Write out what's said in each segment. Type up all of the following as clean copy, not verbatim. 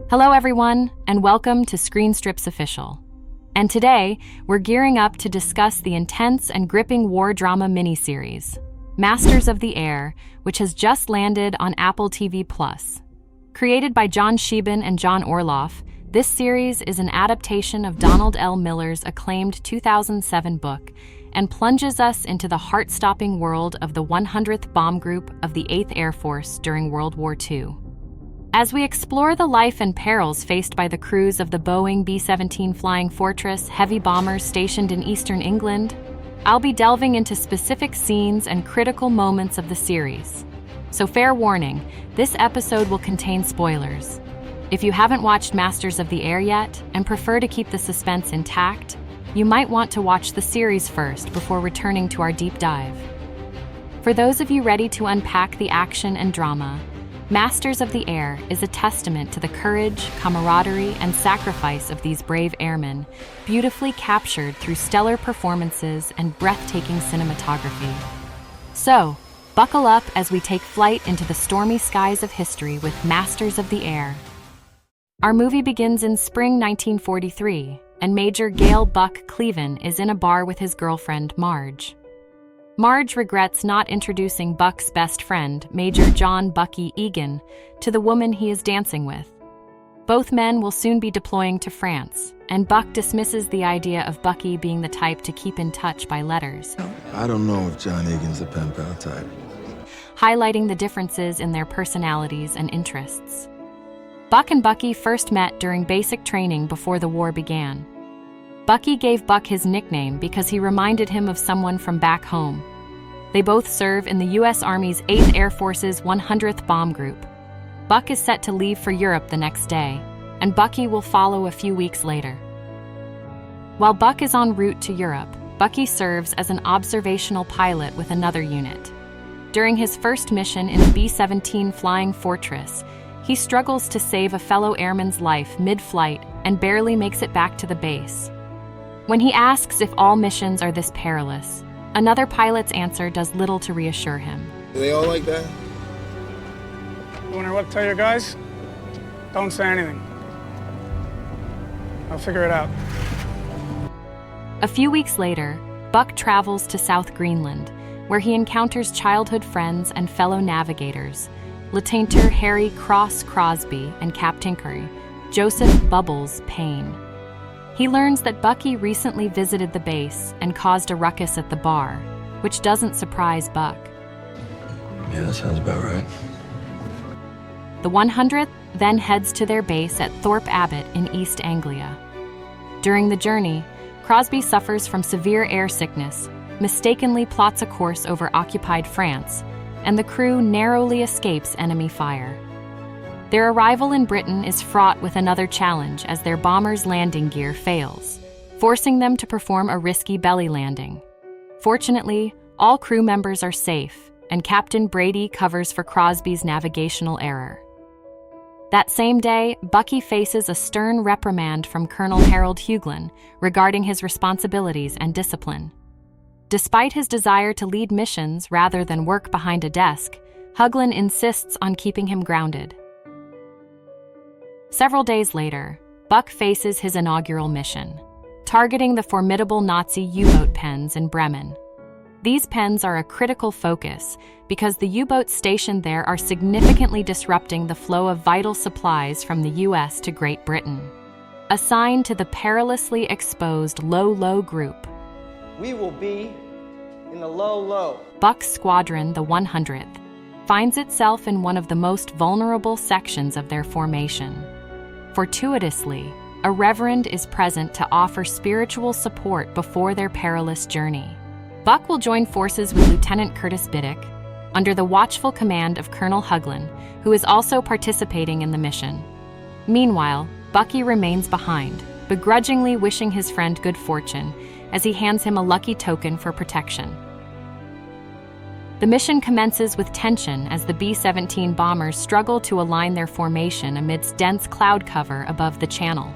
Hello everyone, and welcome to Screen Strips Official. And today, we're gearing up to discuss the intense and gripping war drama miniseries, Masters of the Air, which has just landed on Apple TV+. Created by John Sheban and John Orloff, this series is an adaptation of Donald L. Miller's acclaimed 2007 book and plunges us into the heart-stopping world of the 100th Bomb Group of the 8th Air Force during World War II. As we explore the life and perils faced by the crews of the Boeing B-17 Flying Fortress heavy bombers stationed in eastern England, I'll be delving into specific scenes and critical moments of the series. So fair warning, this episode will contain spoilers. If you haven't watched Masters of the Air yet and prefer to keep the suspense intact, you might want to watch the series first before returning to our deep dive. For those of you ready to unpack the action and drama, Masters of the Air is a testament to the courage, camaraderie, and sacrifice of these brave airmen, beautifully captured through stellar performances and breathtaking cinematography. So, buckle up as we take flight into the stormy skies of history with Masters of the Air. Our movie begins in spring 1943, and Major Gale "Buck" Cleven is in a bar with his girlfriend, Marge. Marge regrets not introducing Buck's best friend, Major John "Bucky" Egan, to the woman he is dancing with. Both men will soon be deploying to France, and Buck dismisses the idea of Bucky being the type to keep in touch by letters. I don't know if John Egan's the pen pal type. Highlighting the differences in their personalities and interests. Buck and Bucky first met during basic training before the war began. Bucky gave Buck his nickname because he reminded him of someone from back home. They both serve in the U.S. Army's 8th Air Force's 100th Bomb Group. Buck is set to leave for Europe the next day, and Bucky will follow a few weeks later. While Buck is en route to Europe, Bucky serves as an observational pilot with another unit. During his first mission in the B-17 Flying Fortress, he struggles to save a fellow airman's life mid-flight and barely makes it back to the base. When he asks if all missions are this perilous, another pilot's answer does little to reassure him. Do they all like that? You wonder what to tell your guys? Don't say anything. I'll figure it out. A few weeks later, Buck travels to South Greenland, where he encounters childhood friends and fellow navigators, Lieutenant Harry "Cross" Crosby and Captain Joseph "Bubbles" Payne. He learns that Bucky recently visited the base and caused a ruckus at the bar, which doesn't surprise Buck. Yeah, that sounds about right. The 100th then heads to their base at Thorpe Abbott in East Anglia. During the journey, Crosby suffers from severe air sickness, mistakenly plots a course over occupied France, and the crew narrowly escapes enemy fire. Their arrival in Britain is fraught with another challenge as their bomber's landing gear fails, forcing them to perform a risky belly landing. Fortunately, all crew members are safe, and Captain Brady covers for Crosby's navigational error. That same day, Bucky faces a stern reprimand from Colonel Harold Hughlin regarding his responsibilities and discipline. Despite his desire to lead missions rather than work behind a desk, Hughlin insists on keeping him grounded. Several days later, Buck faces his inaugural mission, targeting the formidable Nazi U-boat pens in Bremen. These pens are a critical focus because the U-boats stationed there are significantly disrupting the flow of vital supplies from the U.S. to Great Britain. Assigned to the perilously exposed low group, we will be in the low. Buck's squadron, the 100th, finds itself in one of the most vulnerable sections of their formation. Fortuitously, a reverend is present to offer spiritual support before their perilous journey. Buck will join forces with Lieutenant Curtis Biddick, under the watchful command of Colonel Hughlin, who is also participating in the mission. Meanwhile, Bucky remains behind, begrudgingly wishing his friend good fortune as he hands him a lucky token for protection. The mission commences with tension as the B-17 bombers struggle to align their formation amidst dense cloud cover above the channel.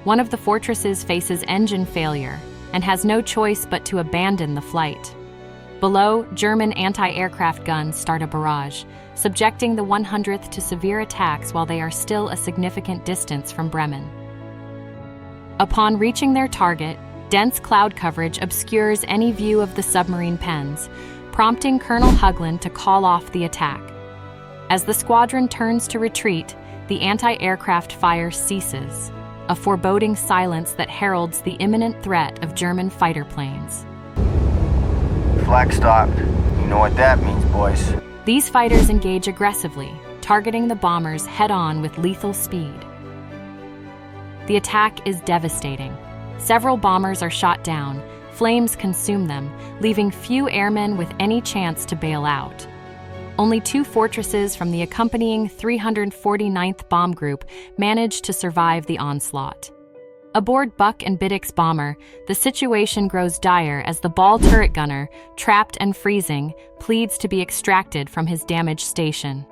One of the fortresses faces engine failure and has no choice but to abandon the flight. Below, German anti-aircraft guns start a barrage, subjecting the 100th to severe attacks while they are still a significant distance from Bremen. Upon reaching their target, dense cloud coverage obscures any view of the submarine pens, prompting Colonel Hugland to call off the attack. As the squadron turns to retreat, the anti-aircraft fire ceases, a foreboding silence that heralds the imminent threat of German fighter planes. Flak stopped. You know what that means, boys. These fighters engage aggressively, targeting the bombers head-on with lethal speed. The attack is devastating. Several bombers are shot down, flames consume them, leaving few airmen with any chance to bail out. Only 2 fortresses from the accompanying 349th Bomb Group managed to survive the onslaught. Aboard Buck and Biddick's bomber, the situation grows dire as the ball turret gunner, trapped and freezing, pleads to be extracted from his damaged station.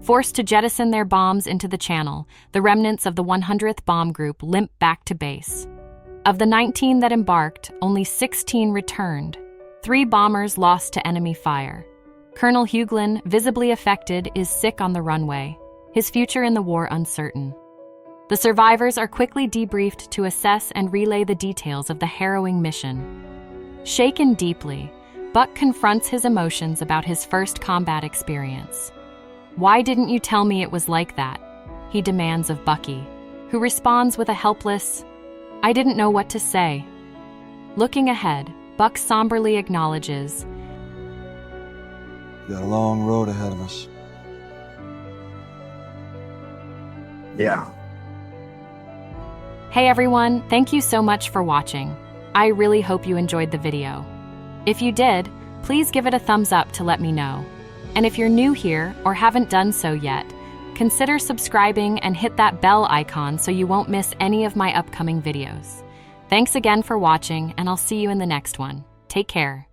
Forced to jettison their bombs into the channel, the remnants of the 100th Bomb Group limp back to base. Of the 19 that embarked, only 16 returned. 3 bombers lost to enemy fire. Colonel Hugland, visibly affected, is sick on the runway, his future in the war uncertain. The survivors are quickly debriefed to assess and relay the details of the harrowing mission. Shaken deeply, Buck confronts his emotions about his first combat experience. "Why didn't you tell me it was like that?" he demands of Bucky, who responds with a helpless, "I didn't know what to say." Looking ahead, Buck somberly acknowledges, We got a long road ahead of us. Yeah. Hey everyone, thank you so much for watching. I really hope you enjoyed the video. If you did, please give it a thumbs up to let me know. And if you're new here or haven't done so yet, consider subscribing and hit that bell icon so you won't miss any of my upcoming videos. Thanks again for watching, and I'll see you in the next one. Take care.